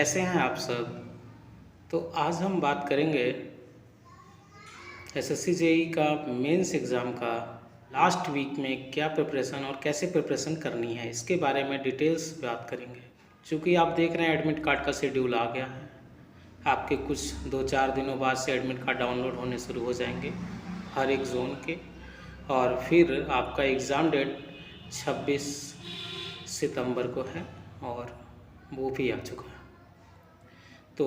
कैसे हैं आप सब। तो आज हम बात करेंगे एसएससी जेई का मेंस एग्ज़ाम का लास्ट वीक में क्या प्रिपरेशन और कैसे प्रिपरेशन करनी है, इसके बारे में डिटेल्स बात करेंगे। क्योंकि आप देख रहे हैं एडमिट कार्ड का शेड्यूल आ गया है, आपके कुछ 2-4 दिनों बाद से एडमिट कार्ड डाउनलोड होने शुरू हो जाएंगे हर एक जोन के, और फिर आपका एग्ज़ाम डेट 26 सितंबर को है और वो भी आ चुका है। तो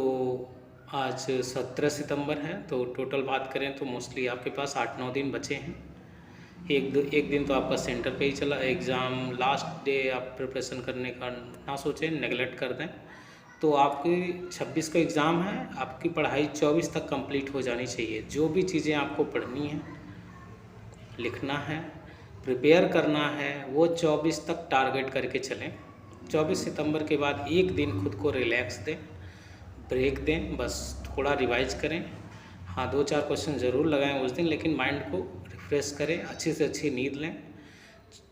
आज 17 सितंबर है, तो टोटल बात करें तो मोस्टली आपके पास 8-9 दिन बचे हैं। एक दिन तो आपका सेंटर पे ही चला एग्ज़ाम, लास्ट डे आप प्रिपरेशन करने का ना सोचें, नेगलेक्ट कर दें। तो आपकी 26 का एग्ज़ाम है, आपकी पढ़ाई 24 तक कंप्लीट हो जानी चाहिए। जो भी चीज़ें आपको पढ़नी है, लिखना है, प्रिपेयर करना है, वो 24 तक टारगेट करके चलें। 24 सितंबर के बाद एक दिन खुद को रिलैक्स दें, ब्रेक दें, बस थोड़ा रिवाइज करें। हाँ, 2-4 क्वेश्चन ज़रूर लगाएं उस दिन, लेकिन माइंड को रिफ्रेश करें, अच्छी से अच्छी नींद लें।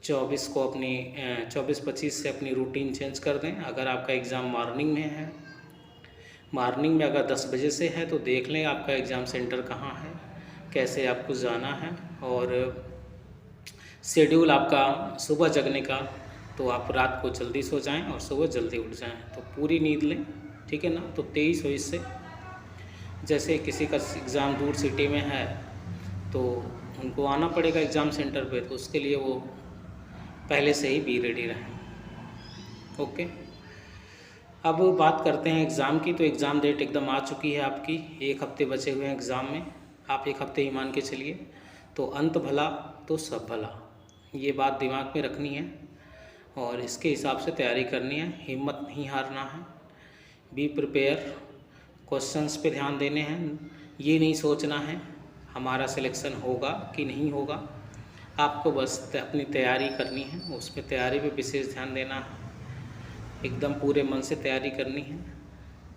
24-25 से अपनी रूटीन चेंज कर दें। अगर आपका एग्ज़ाम मॉर्निंग में है, मॉर्निंग में अगर 10 बजे से है तो देख लें आपका एग्ज़ाम सेंटर कहाँ है, कैसे आपको जाना है, और शेड्यूल आपका सुबह जगने का, तो आप रात को जल्दी सो जाएं और सुबह जल्दी उठ जाएं, तो पूरी नींद लें, ठीक है ना। तो 23 से जैसे किसी का एग्ज़ाम दूर सिटी में है तो उनको आना पड़ेगा एग्ज़ाम सेंटर पे, तो उसके लिए वो पहले से ही बी रेडी रहें। ओके, अब बात करते हैं एग्ज़ाम की। तो एग्ज़ाम डेट एकदम आ चुकी है आपकी, 1 हफ्ते बचे हुए हैं एग्ज़ाम में। आप 1 हफ्ते ही मान के चलिए। तो अंत भला तो सब भला, ये बात दिमाग में रखनी है और इसके हिसाब से तैयारी करनी है। हिम्मत नहीं हारना है, बी प्रिपेयर, क्वेश्चंस पे ध्यान देने हैं। ये नहीं सोचना है हमारा सिलेक्शन होगा कि नहीं होगा, आपको बस अपनी तैयारी करनी है, उस पर तैयारी पे विशेष ध्यान देना है, एकदम पूरे मन से तैयारी करनी है।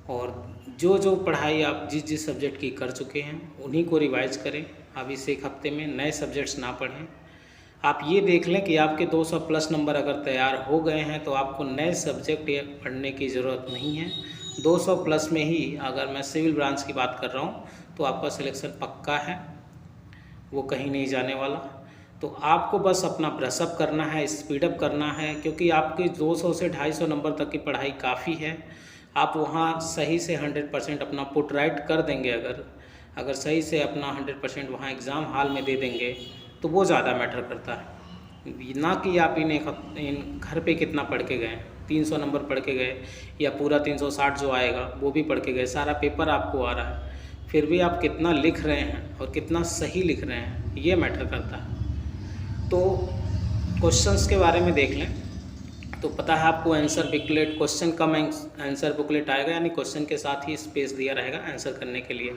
और जो जो पढ़ाई आप जिस जिस सब्जेक्ट की कर चुके हैं उन्हीं को रिवाइज करें। अब इस 1 हफ्ते में नए सब्जेक्ट्स ना पढ़ें। आप ये देख लें कि आपके 200 प्लस नंबर अगर तैयार हो गए हैं तो आपको नए सब्जेक्ट पढ़ने की ज़रूरत नहीं है। 200 प्लस में ही अगर मैं सिविल ब्रांच की बात कर रहा हूँ तो आपका सिलेक्शन पक्का है, वो कहीं नहीं जाने वाला। तो आपको बस अपना ब्रशअप करना है, स्पीडअप करना है, क्योंकि आपके 200 से 250 नंबर तक की पढ़ाई काफ़ी है। आप वहाँ सही से 100% अपना पुट राइट कर देंगे। अगर सही से अपना 100% वहाँ एग्ज़ाम हॉल में दे देंगे तो वो ज़्यादा मैटर करता है, ना कि आप इन घर पे कितना पढ़ के गए, 300 नंबर पढ़ के गए या पूरा 360 जो आएगा वो भी पढ़ के गए, सारा पेपर आपको आ रहा है, फिर भी आप कितना लिख रहे हैं और कितना सही लिख रहे हैं, ये मैटर करता है। तो क्वेश्चंस के बारे में देख लें। तो पता है आपको आंसर बुकलेट, क्वेश्चन कम आंसर बुकलेट आएगा, यानी क्वेश्चन के साथ ही स्पेस दिया रहेगा आंसर करने के लिए।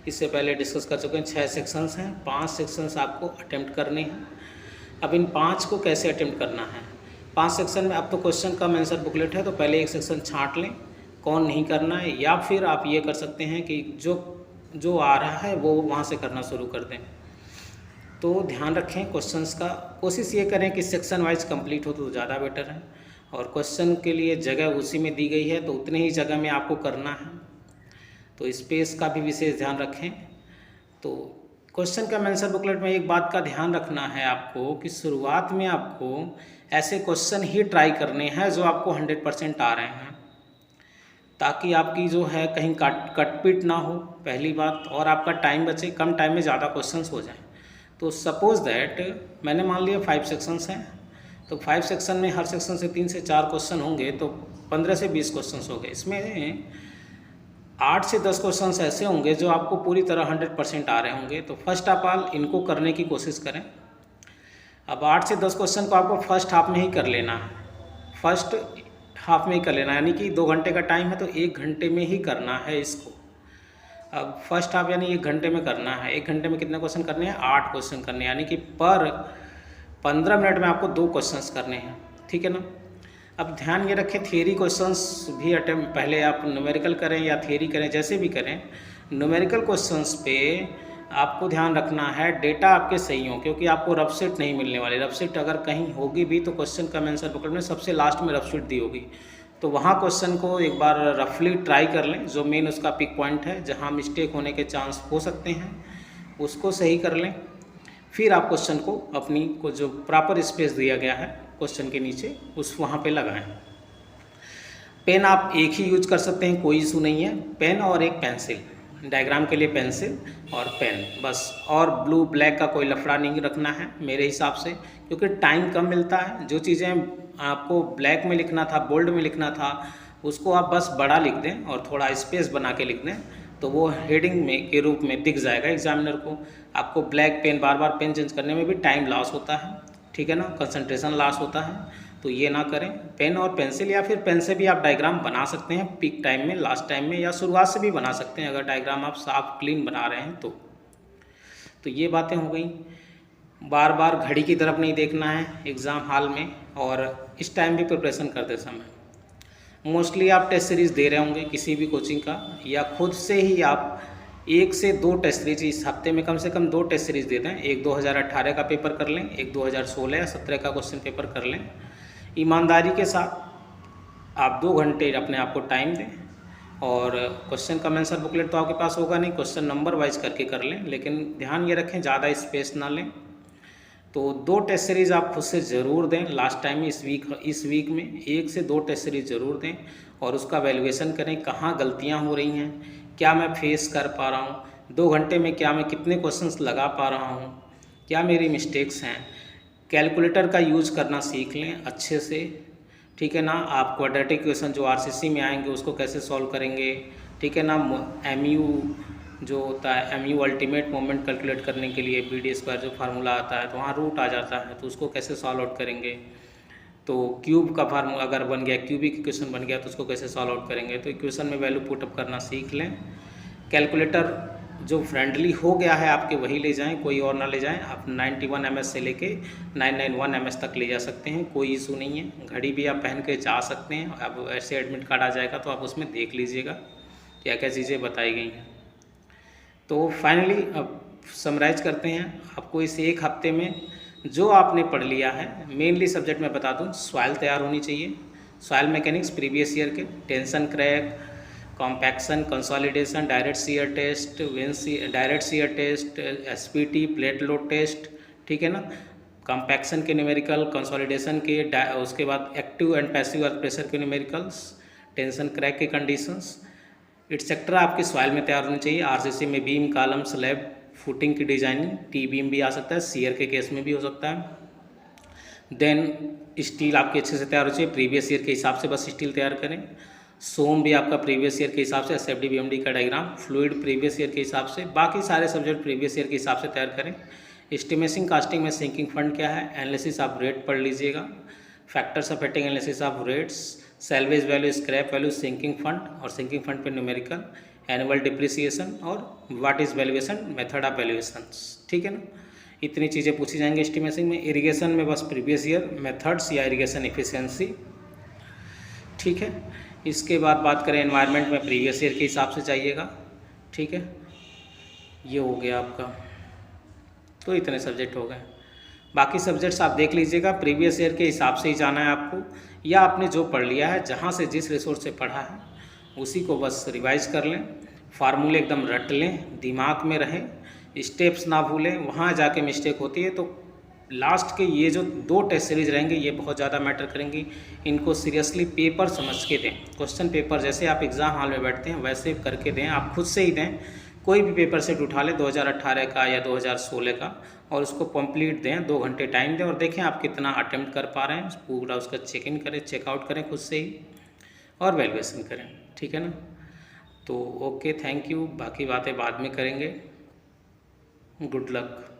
इससे पहले डिस्कस कर चुके हैं। 6 सेक्शंस हैं, 5 सेक्शंस आपको अटेम्प्ट करने हैं। अब इन 5 को कैसे अटेम्प्ट करना है, 5 सेक्शन में अब तो क्वेश्चन कम आंसर बुकलेट है, तो पहले एक सेक्शन छांट लें कौन नहीं करना है, या फिर आप ये कर सकते हैं कि जो आ रहा है वो वहाँ से करना शुरू कर दें। तो ध्यान रखें क्वेश्चंस का, कोशिश ये करें कि सेक्शन वाइज कंप्लीट हो तो ज़्यादा बेटर है, और क्वेश्चन के लिए जगह उसी में दी गई है तो उतने ही जगह में आपको करना है, तो स्पेस का भी विशेष ध्यान रखें। तो क्वेश्चन का आंसर बुकलेट में एक बात का ध्यान रखना है आपको कि शुरुआत में आपको ऐसे क्वेश्चन ही ट्राई करने हैं जो आपको 100% आ रहे हैं, ताकि आपकी जो है कहीं कटपिट ना हो, पहली बात, और आपका टाइम बचे, कम टाइम में ज़्यादा क्वेश्चंस हो जाएं। तो सपोज़ दैट मैंने मान लिया 5 सेक्शंस हैं, तो 5 सेक्शन में हर सेक्शन से 3 से 4 क्वेश्चन होंगे, तो 15 से 20 क्वेश्चंस हो गए। इसमें 8 से 10 क्वेश्चंस ऐसे होंगे जो आपको पूरी तरह 100% आ रहे होंगे, तो फर्स्ट ऑफ ऑल इनको करने की कोशिश करें। अब 8 से 10 क्वेश्चन को आपको फर्स्ट हाफ में ही कर लेना है, फर्स्ट हाफ में ही कर लेना, यानी कि 2 घंटे का टाइम है तो 1 घंटे में ही करना है इसको। अब फर्स्ट हाफ यानी 1 घंटे में करना है। 1 घंटे में कितने क्वेश्चन करने हैं, 8 क्वेश्चन करने हैं, यानी कि पर 15 मिनट में आपको 2 क्वेश्चंस करने हैं, ठीक है ना। अब ध्यान ये रखें, थियरी क्वेश्चंस भी अटेम्प्ट, पहले आप न्यूमेरिकल करें या थियरी करें, जैसे भी करें, न्यूमेरिकल क्वेश्चंस पे आपको ध्यान रखना है डेटा आपके सही हों, क्योंकि आपको रफ शीट नहीं मिलने वाली। रफ शीट अगर कहीं होगी भी तो क्वेश्चन का आंसर बुकलेट में सबसे लास्ट में रफ शीट दी होगी, तो वहाँ क्वेश्चन को एक बार रफली ट्राई कर लें, जो मेन उसका पिक पॉइंट है जहाँ मिस्टेक होने के चांस हो सकते हैं उसको सही कर लें। फिर आप क्वेश्चन को अपनी को जो प्रॉपर स्पेस दिया गया है क्वेश्चन के नीचे उस वहाँ पे लगाएं। पेन आप एक ही यूज कर सकते हैं, कोई इशू नहीं है। पेन और एक पेंसिल, डायग्राम के लिए पेंसिल और पेन बस, और ब्लू ब्लैक का कोई लफड़ा नहीं रखना है मेरे हिसाब से, क्योंकि टाइम कम मिलता है। जो चीज़ें आपको ब्लैक में लिखना था, बोल्ड में लिखना था, उसको आप बस बड़ा लिख दें और थोड़ा स्पेस बना के लिख दें, तो वो हेडिंग में के रूप में दिख जाएगा एग्जामिनर को। आपको ब्लैक पेन बार बार पेन चेंज करने में भी टाइम लॉस होता है, ठीक है ना, कंसंट्रेशन लॉस होता है, तो ये ना करें। पेन और पेंसिल, या फिर पेन से भी आप डायग्राम बना सकते हैं पीक टाइम में, लास्ट टाइम में, या शुरुआत से भी बना सकते हैं अगर डायग्राम आप साफ क्लीन बना रहे हैं तो ये बातें हो गई। बार बार घड़ी की तरफ नहीं देखना है एग्ज़ाम हॉल में, और इस टाइम भी प्रिपरेशन करते समय मोस्टली आप टेस्ट सीरीज़ दे रहे होंगे किसी भी कोचिंग का, या खुद से ही आप 1 से 2 टेस्ट सीरीज इस हफ्ते में कम से कम 2 टेस्ट सीरीज दे दें। एक 2018 का पेपर कर लें, एक 2016 या 17 का क्वेश्चन पेपर कर लें। ईमानदारी के साथ आप 2 घंटे अपने आप को टाइम दें, और क्वेश्चन का आंसर बुकलेट तो आपके पास होगा नहीं, क्वेश्चन नंबर वाइज करके कर लें, लेकिन ध्यान ये रखें ज़्यादा स्पेस ना लें। तो 2 टेस्ट सीरीज़ आप खुद से ज़रूर दें लास्ट टाइम इस वीक में 1 से 2 टेस्ट सीरीज ज़रूर दें, और उसका वैल्यूएशन करें कहाँ गलतियाँ हो रही हैं, क्या मैं फेस कर पा रहा हूँ 2 घंटे में, क्या मैं कितने क्वेश्चंस लगा पा रहा हूँ, क्या मेरी मिस्टेक्स हैं। कैलकुलेटर का यूज़ करना सीख लें अच्छे से, ठीक है ना। आप क्वाड्रेटिक इक्वेशन जो आरसीसी में आएंगे उसको कैसे सॉल्व करेंगे, ठीक है ना। एमयू जो होता है, एमयू अल्टीमेट मोमेंट कैलकुलेट करने के लिए BD² जो फार्मूला आता है, तो वहाँ रूट आ जाता है, तो उसको कैसे सॉल्व आउट करेंगे। तो क्यूब का फार्मूला अगर बन गया, क्यूबिक इक्वेशन बन गया, तो उसको कैसे सॉल्व आउट करेंगे। तो इक्वेशन में वैल्यू पुटअप करना सीख लें। कैलकुलेटर जो फ्रेंडली हो गया है आपके वही ले जाएं, कोई और ना ले जाएं। आप 91 ms से लेके 991 ms तक ले जा सकते हैं, कोई इशू नहीं है। घड़ी भी आप पहन के जा सकते हैं। अब ऐसे एडमिट कार्ड आ जाएगा तो आप उसमें देख लीजिएगा क्या क्या चीज़ें बताई गई हैं। तो फाइनली अब समराइज करते हैं। आपको इस एक हफ्ते में जो आपने पढ़ लिया है, मेनली सब्जेक्ट मैं बता दूं, सॉइल तैयार होनी चाहिए, सॉइल मैकेनिक्स प्रीवियस ईयर के, tension crack, compaction, consolidation, direct shear test, direct shear test, SPT, plate load test, ठीक है ना। कॉम्पैक्शन के न्यूमेरिकल, कंसोलिडेशन के, उसके बाद active and passive earth pressure के न्यूमेरिकल्स, टेंशन क्रैक के कंडीशंस, एटसेट्रा आपकी सॉइल में तैयार होनी चाहिए। RCC में बीम, कॉलम, स्लैब, फुटिंग की डिजाइनिंग, टी बीम भी आ सकता है, सीयर के केस में भी हो सकता है। देन स्टील आपकी अच्छे से तैयार हो चाहिए, प्रीवियस ईयर के हिसाब से बस स्टील तैयार करें। सोम भी आपका प्रीवियस ईयर के हिसाब से, SFD BMD का डायग्राम, फ्लूइड प्रीवियस ईयर के हिसाब से, बाकी सारे सब्जेक्ट प्रीवियस ईयर के हिसाब से तैयार करें। एस्टिमेशन कास्टिंग में सिंकिंग फंड क्या है, एनालिसिस आप रेट पढ़ लीजिएगा, factors affecting analysis of rates, salvage value, scrap value, sinking fund, और सिंकिंग फंड पे न्यूमेरिकल, एनुअल डिप्रिसिएशन, और what is valuation, method of valuations, ठीक है ना। इतनी चीज़ें पूछी जाएंगी एस्टिमेशन में। इरिगेशन में बस प्रीवियस ईयर मेथड्स या इरिगेशन एफिशिएंसी, ठीक है। इसके बाद बात करें एनवायरनमेंट में, प्रीवियस ईयर के हिसाब से चाहिएगा, ठीक है। ये हो गया आपका, तो इतने सब्जेक्ट हो गए। बाकी सब्जेक्ट्स आप देख लीजिएगा, प्रीवियस ईयर के हिसाब से ही जाना है आपको, या आपने जो पढ़ लिया है, जहाँ से जिस रिसोर्स से पढ़ा है उसी को बस रिवाइज कर लें, फार्मूले एकदम रट लें, दिमाग में रहें, स्टेप्स ना भूलें। वहाँ जाके मिस्टेक होती है, तो लास्ट के ये जो 2 टेस्ट सीरीज रहेंगे ये बहुत ज़्यादा मैटर करेंगी। इनको सीरियसली पेपर समझ के दें, क्वेश्चन पेपर जैसे आप एग्ज़ाम हॉल में बैठते हैं वैसे करके दें, आप खुद से ही दें। कोई भी पेपर सेट उठा लें 2018 का या 2016 का, और उसको कंप्लीट दें, 2 घंटे टाइम दें, और देखें आप कितना अटेम्प्ट कर पा रहे हैं। पूरा उसका चेक इन करें, चेकआउट करें खुद से ही, और वैल्यूएशन करें, ठीक है ना। तो ओके, थैंक यू। बाकी बातें बाद में करेंगे। Good luck.